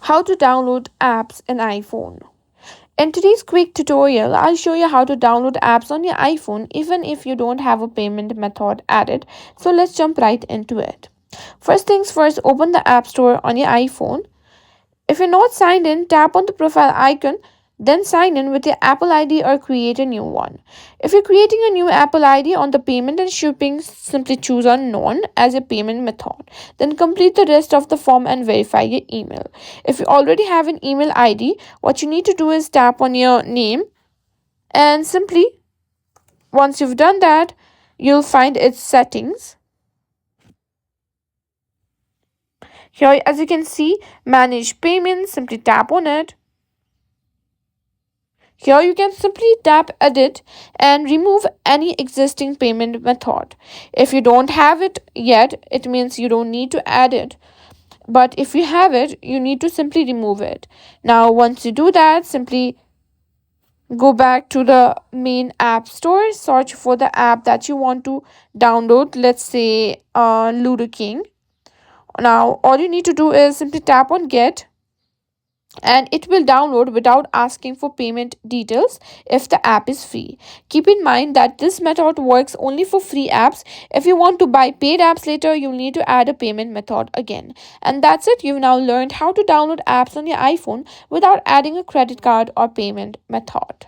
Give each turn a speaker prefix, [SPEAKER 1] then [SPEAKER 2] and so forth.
[SPEAKER 1] How to download apps in iPhone. In today's quick tutorial, I'll show you how to download apps on your iPhone even if you don't have a payment method added. So let's jump right into it. First things first, open the App Store on your iPhone. If you're not signed in, tap on the profile icon, then sign in with your Apple ID or create a new one. If you're creating a new Apple ID on the payment and shipping, simply choose unknown as a payment method. Then complete the rest of the form and verify your email. If you already have an email ID, what you need to do is tap on your name and simply once you've done that, you'll find its settings. Here, as you can see, manage payments, simply tap on it. Here you can simply tap edit and remove any existing payment method. If you don't have it yet, it means you don't need to add it. But if you have it, you need to simply remove it. Now, once you do that, simply go back to the main app store, search for the app that you want to download. Let's say Ludo King. Now, all you need to do is simply tap on get and it will download without asking for payment details if the app is free. Keep in mind that this method works only for free apps. If you want to buy paid apps later, you'll need to add a payment method again. And that's it. You've now learned how to download apps on your iPhone without adding a credit card or payment method.